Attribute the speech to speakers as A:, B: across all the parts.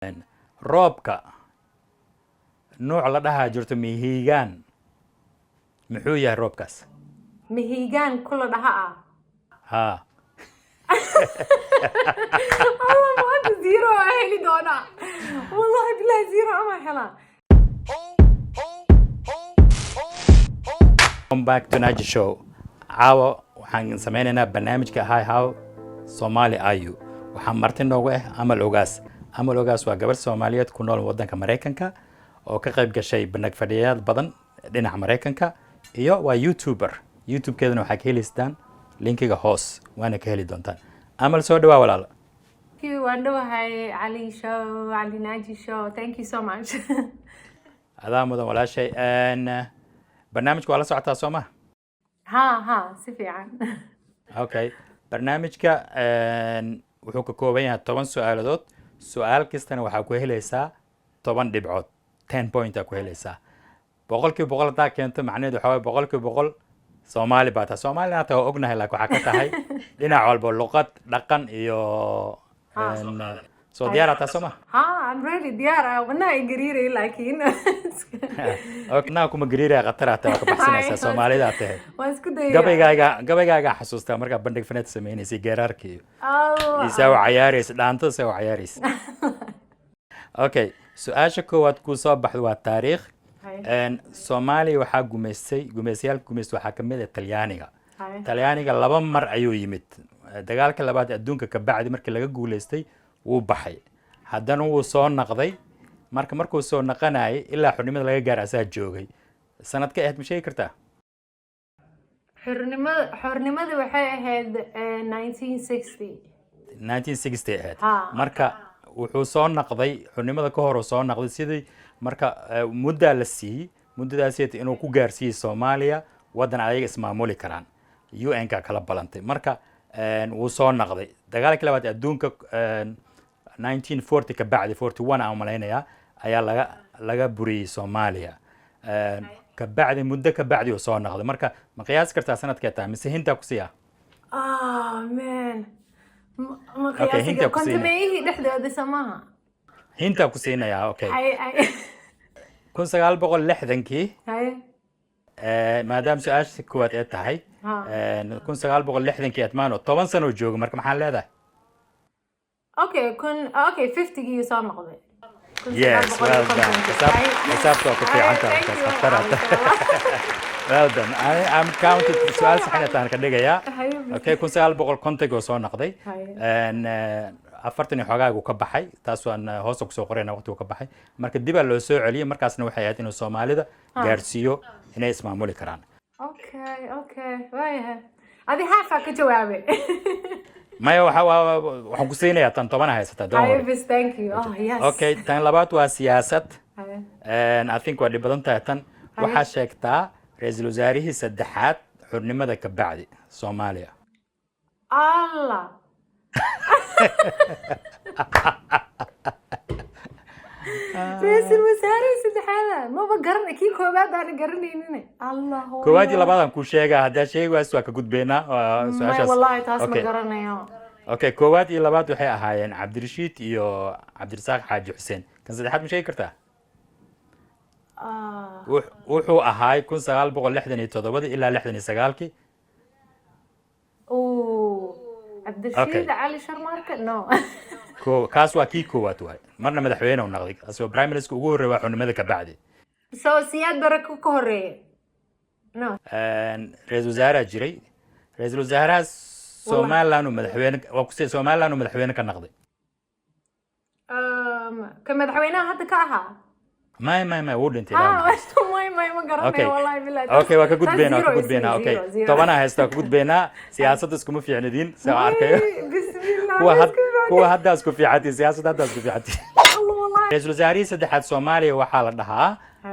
A: roobka nooc la dhahaa jirto mihigaan muxuu yahay roobkaas
B: mihigaan kula dhaha
A: haa
B: Allah maanta zero heli doona wallahi billahi zero ama hela
A: Welcome back to Naji Show. Caawa waxaan sameynaynaa barnaamijka Hi How Somali Are You. Waxaan marti noogu Amal Ogaas. Amal Ogaas waa gabar Soomaaliyeed ku nool waddanka Mareykanka oo ka qayb gashay bandhig fadhiyaal badan dhinaca Mareykanka iyo waa YouTuber. YouTube-keedana waxaa ka heliystaan linkiga hoos waana ka heli doontaan. Amal soo dhawaa walaal.
B: Thank you Wandawahay Ali Show, Ali Naji Show. Thank you so much.
A: Adaa mudan walaashay barnaamijka waa la socotaa soo ma
B: ha si fiican
A: okay barnaamijka wuxuu ka kooban yahay 10 su'aaladood su'aal kastana waxaa ku helaysaa 10 dhibcood 10 point ku helaysaa boqolkiiba boqol taa keento macnaheedu waxa way boqolkiiba boqol Soomaali baa taa Soomaalina taa ognahay laakiin waxa ka tahay dhinac walba luqad dhaqan iyo so diyaar ata soma
B: I'm ready diyaar wana ingiriiri laakiin
A: okay naa kuma gariiraya qatarata ka baxsanaysa Soomaalida tahay
B: waan isku dayaa
A: gabayga xasuusta marka bandhig faneed sameeynaysa geerarkii isaw cayaaris dhaanto isaw cayaaris okay su'aasha koowaad ku soo baxdo waa taariikh Soomaaliya waxa gumeysyaal waxa kamid ah Talyaaniga laba mar ayuu yimid dagaalka labaad adduunka ka bacdi markii laga guuleystay wuu baxay haddana wuu soo naqday markuu soo naqanayay ilaa xurnimada laga gaar asaa joogay sanadka ahayd ma sheegi kartaa
B: xurnimada waxay ahayd 1960
A: ahayd marka wuxuu soo naqday xurnimada ka hor soo naqday sidii marka muddo la siiyay muddadaas inuu ku gaarsiiyay Soomaaliya wadan ayaga ismaamuli karaan UN-ka kala balantay marka wuu soo naqday dagaalkii labaad adduunka 1940 ka bacdi 41 aan maleynaya ayaa laga buriyay Soomaaliya ka bacdi muddo ka bacdi uu soo naqday marka ma qiyaas kartaa sanadkee taa mise hinta ku siya
B: man ma qiyaas kartaa kontameeyii dhexdooda samaha
A: hinta ku siinaya okay 1960kii maadaama su'aasha koowaad ay tahay 1960kii atmaano 10 sano joogo marka maxaa leedahay
B: okay 50kii soo noqday
A: yes well done حسابته كفي عنك well done I'm counted سؤال صحيح أنا كدقيا okay 1950 soo noqday afartan xogaag uu ka baxay taas waan hoos ugu soo qorayna waqti uu ka baxay marka dib loo soo celiyay markaasna waxay ahayd inuu Soomaalida gaarsiiyo inay ismaamuli karaan
B: okay waayahay adi xafa ka jawaabay
A: maya waxaan ku siinayaa tan 10 haysata
B: thank you yes
A: okay tan labaad waa siyaasad I think waa dhibadan tahay tan waxa sheegtaa ra'iisul wasaarihii saddexaad xurnimada ka bacdi Soomaaliya
B: Allah ra'iisul wasaarihii saddexaad ma garan kii koobaad aan garanaynin Allah
A: koobaad iyo labaad aan ku sheegaa hadda sheegaas waa ka gudbeena
B: su'aashaas wallahi taas ma garanayo
A: okay koobaad iyo labaad waxay ahaayeen Cabdirashiid iyo Cabdirasaaq Xaaji Xuseen kan saddexaad ma sheegi kartaa wuxuu ahaay 1967 ilaa 69kii
B: Cabdirashiid Ali Sharmarka no
A: kaas waa kii koowaad waay marna madaxweyne uu noqday asoo prime minister ugu horeeyay xurnimada ka bacdi
B: soo siyaad barako ka horeeyay no
A: ra'iisul wasaare jiray ra'iisul wasaaraha Soomaaliland madaxweyne waa ku sii Soomaaliland madaxweyne ka noqday
B: ka madaxweynaha hadda ka ahaa
A: ما wouldn't
B: ما قررنا والله بالله
A: اوكي waa ka gudbeena okay tobana haysta ku gudbeena siyaasadda isku ma fiicnadin soo arkayo kuwa hadda isku fiicati siyaasadda hadda isku fiicati
B: Allah wallahi
A: ra'iisul wasaarihi saddexaad Soomaaliya waxa la dhahaa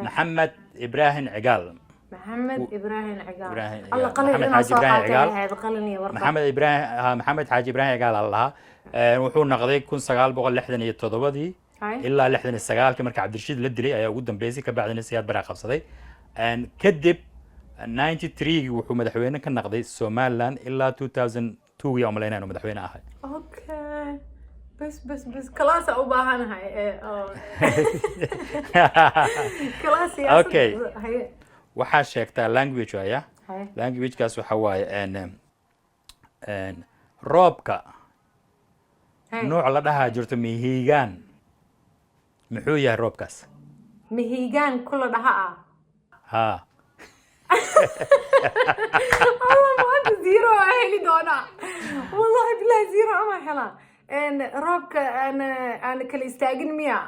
A: Maxamed Ibrahim Cigaal
B: الله قليل انا صاحبي قلني ورقه
A: محمد حاج إبراهيم Cigaal الله wuxuu noqday 1967 ilaa 69 marka Cabdirashiid la dilay ayaa ugu dambeysay ka bacdina siyaad bara qabsaday kadib 93 wuxuu madaxweyne ka noqday Somaliland ilaa 2002 iyo umaleynaa madaxweyne ahay
B: بس كلاس أو باهنا هاي كلاس يا
A: Okay.
B: هاي
A: waxaa sheegtaa language waaya
B: هاي
A: languagekaas waxa waaye roobka nooc la dhahaa jirto mihigaan muxuu yahay roobkaas
B: مهيجان كله دهاء
A: ha
B: والله ما أنت زيرو أهلي دونا والله بالله زيرو أما حلا إن ربك أنا كل استاجن ميا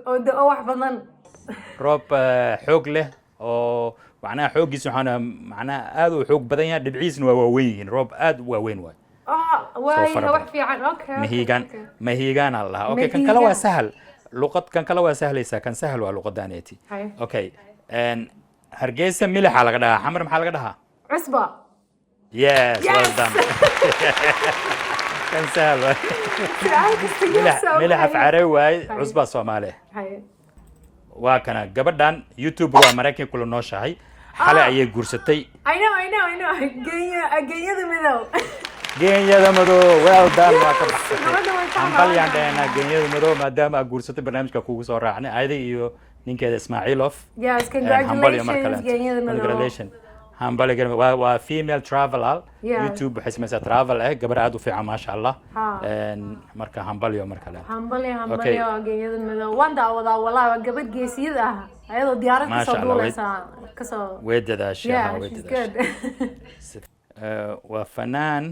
B: أود أوح بدن
A: roob xoog leh oo macnaha xooggiisa waxaana macnaha aad u xoog badan yahay dhibciisna waa waaweyn yihiin roob aad u waaweyn waay
B: واي
A: فرق.
B: هوح في عن أوكي
A: mahiigaan aa lahaa okay kan kale waa sahal luqad kan kale waa sahlaysaa kan sahal waa luqadaaneti
B: هاي
A: okay hargeysa milixa laga dhahaa xamar maxaa laga dhahaa
B: عصبة
A: yes well done kan sahal waay milixa facare waay cusbaa soomaaliya
B: هاي
A: waa kana gabadhan youtube waa maraykan kula nooshahay xalay ayay guursatay
B: I know جيّة مذو
A: geenyada madow well done waa ka baxsatay
B: gabadha way ka
A: hambalyaan dhahaynaa geenyada madow maadaama aad guursatay barnaamijka kugu soo raacnay ayada iyo ninkeeda ismaaciilof
B: Yes,
A: hambalyo mar
B: congratulations
A: kale
B: جيّة مذو
A: congratulation hambalyo waa female traveler
B: Yeah.
A: youtube waxay samaysaa travel gabar aad u fiican maasha allah
B: Ha.
A: marka hambalyo mar kale
B: hambalyo
A: Okay.
B: geeyada madow waan daawadaa walaa gabadh geesiyad ah ayadoo diyaarad
A: Masha
B: kasoo
A: Allah,
B: duuleysa kasoo
A: way dadaashay
B: yeah
A: way
B: she's
A: dadaashay
B: good
A: waa fanaan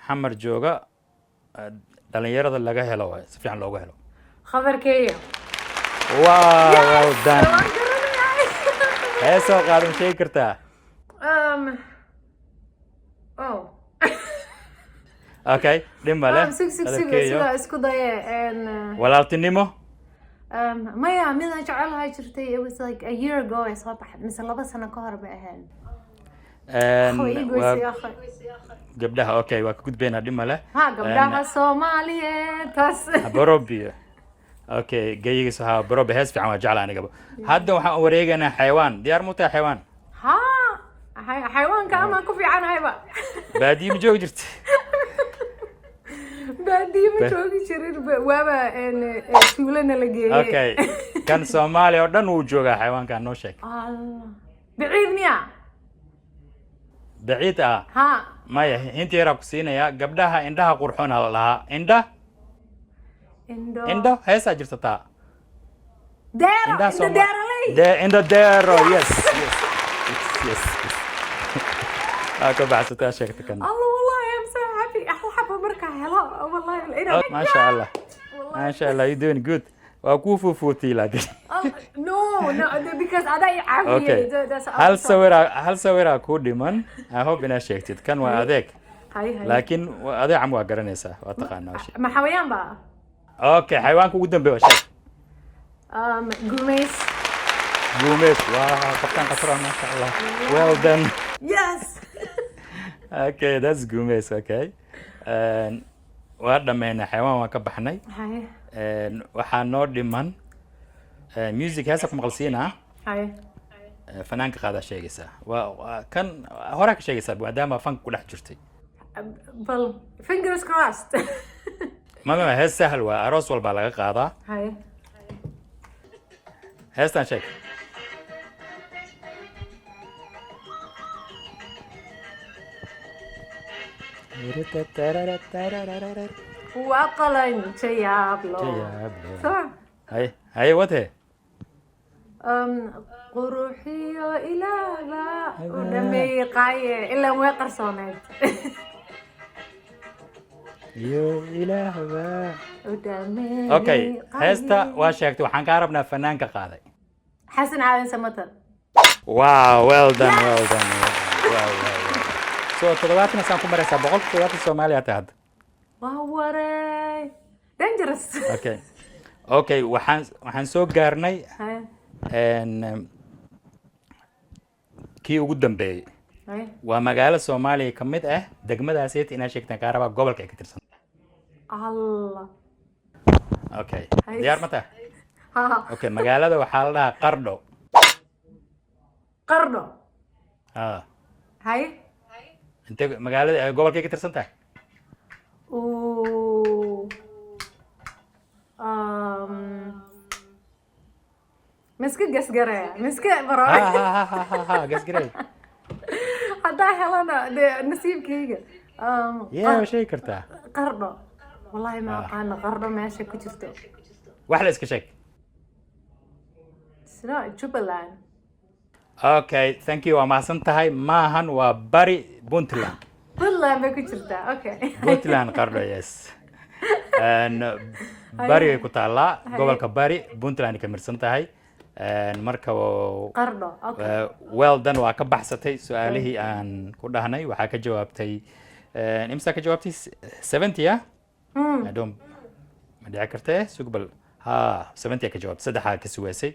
A: xamar jooga dhalinyarada laga helo waay si fiican looga helo
B: khabarkeeya
A: wow well done
B: waan garanayaa
A: heesoo qaadan sheegi kartaa
B: oh
A: okay dhima leh
B: sig
A: hadalkeeyo.
B: sida isku daye
A: walaaltinimo
B: maya midaan jecelahay jirtay it was like a year ago ay soo baxay mise 2 sano ka hor bay ahayd
A: waa gabdhaha okay waa ka gudbaynaa dhima leh
B: ha gabdhaha Soomaaliyeed taas
A: borobiyo okay geyigiisa ha borobi hees fiican waa jeclaa anigaba hadda waxaan wareegaynaa xayawaan diyaar mu tahay xayawaan
B: ha xayawaanka ama ku fiicanahayba
A: baadiyo ma joogi jirta
B: baadiyo ma joogi jirin waaba tuulana la geeyey
A: okay kan soomaaliya oo dhan wuu joogaa xayawaankan noo sheeg
B: Allah baciid miya
A: baciid ah
B: ha
A: maya inta yaraa ku siinayaa gabdhaha indhaha qurxoona la lahaa indho heesaa jirta taa
B: deero
A: indhaha
B: inda deeraley
A: indho deero yes ka baxsataa sheegta kan
B: Allah wallahi I'm so happy xaba marka helo wallahi
A: maasha allah maasha allah you doing good waa kuu fuufuutay laakiin
B: no because aday
A: okay hal sawiraa kuu dhiman I hope inaad sheegtid kan waa adeeg laakiin adeecam waa garanaysaa waa taqaanaa
B: ma xawayaan ba
A: okay xayawaanka ugu dambeeya sheeg guumeys waa qabtaan qasra maasha allah well done
B: yes
A: okay that's guumeys okay waa dhammaynay xayawaan waan ka baxnay waxaa noo dhiman music heesa ku maqalsiinaa fanaanka qaadaa sheegaysaa waa kan horaa ka sheegaysaa maadaama fanka ku dhex jirtay
B: bal fingers crossed
A: mama hees sahal waa aroos walbaa laga qaadaa heestan sheeg
B: وقلن جيابلو صح
A: هاي وته
B: قروحي إلى لا ودمي قاية إلا ما قرصونات
A: يا إله با
B: ودمي
A: أوكي هستا واشيكت وحن كاربنا فنان كقاضي
B: حسن عالم سمتر
A: واو well done well done wow so تدواتنا سانكم مرسا بقول تدوات الصومالية تهد
B: وهوري dangerous
A: okay waxaan soo gaarnay kii ugu dambeeyey waa magaalo Soomaaliya ka mid ah degmadaas ee inaad sheegtaan ka rabaa gobolka ay ka tirsan
B: Allah
A: okay diyaar ma tahay okay magaalada waxaa la dhahaa
B: Qardho hay
A: inta magaalada gobolka ay ka tirsan tahay
B: Ooh. Miska gasgaraya. Miska baro.
A: ha gasgaray
B: Haddaa helana dee nasiibkayga.
A: yaa shay kartaa
B: Qardho. Wallahi ma aqaano qardho meesha ku jirto.
A: wax la iska sheeg
B: It's not Jubaland.
A: okay thank you waa mahadsan tahay maahan waa bari puntland
B: Puntland bay ku jirtaa. Okay.
A: puntland qardho yes bari ay ku taallaa gobolka bari puntland ay ka mirsan tahay marka
B: Qardho. Okay.
A: well done waa ka baxsatay su-aalihii aan ku dhahnay waxaa ka jawaabtay imsaa ka jawaabtay 70 ah I don't ma dhici kartee sugbal ha 70 ka jawaabtay saddexaa ka sugaysay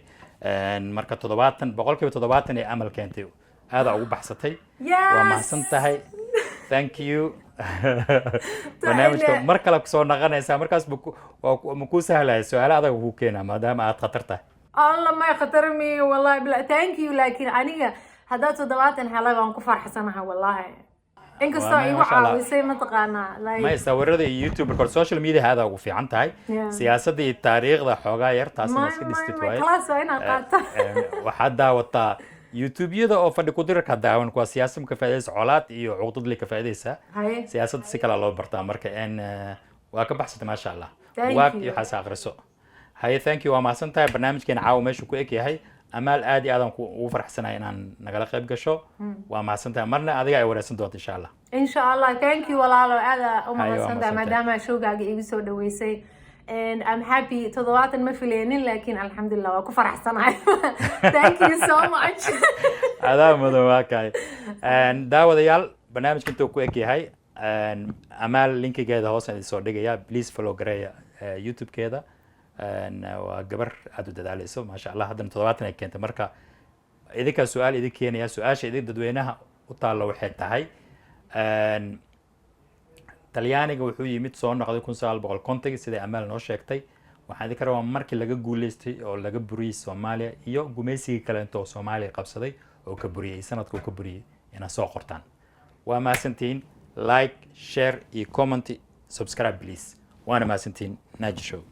A: marka 70% ee amal keentay aadaa ugu baxsatay waa mahadsan tahay thank you barnaamijka mar kale kusoo naqanaysaa markaas ma kuu sahlaya su-aalo adag kuu keenaa maadaama aad khatar tahay
B: الله ما يخطرني والله بلا ثانك يو لكن أنا هذا تدوات حلا وأنا كفر حسنها والله إنك استوى يوعى ويصير منطقنا
A: ما يصورده يوتيوب كل سوشيال ميديا هذا وفي عن تاي سياسة التاريخ ذا حوجا يرتاس الناس كده استوى
B: خلاص أنا قاطع
A: وحدا وطا يوتيوب يدا أو فدي قدرة كده ونكوا سياسة مكفاية عولات يو عقد اللي كفاية سياسة سكلا الله برتامر كأن وأكبحث ما شاء الله واك يحس أغرسو هاي ثانك يو ما سنتها برنامج كان عاو ماشي كويك هاي أمال آدي آدم وفرح سنة إن نقل قيب قشو وما سنتها مرنا آدي أي ورسن دوت إن شاء الله
B: إن شاء الله ثانك يو والله هذا ما سنتها ما دام شو قاعد يسوي دويسي and I'm happy تضوات ما في لين لكن الحمد لله وكو فرح سنة thank you so much
A: هذا مدواك هاي and دا وديال برنامج كنتو كويك هاي أمال لينك كده هوس اللي صور دقيقة please follow قرية يوتيوب كده waa gabar aad u dadaalayso maasha allah haddana 70 ay keentay marka idinka su'aal idin keenaya su'aasha idin dadweynaha u taalo waxay tahay talyaaniga wuxuu yimid soo noqday 1950 sida Amal noo sheegtay waxaan idin rabaa markii laga guuleystay oo laga buriyay Soomaaliya iyo gumaysigii kale inta Soomaaliya qabsaday oo ka buriyay sanadka uu ka buriyay ina soo qortaan waa maasantiin like share iyo comment subscribe please waana maasantiin Naaji Show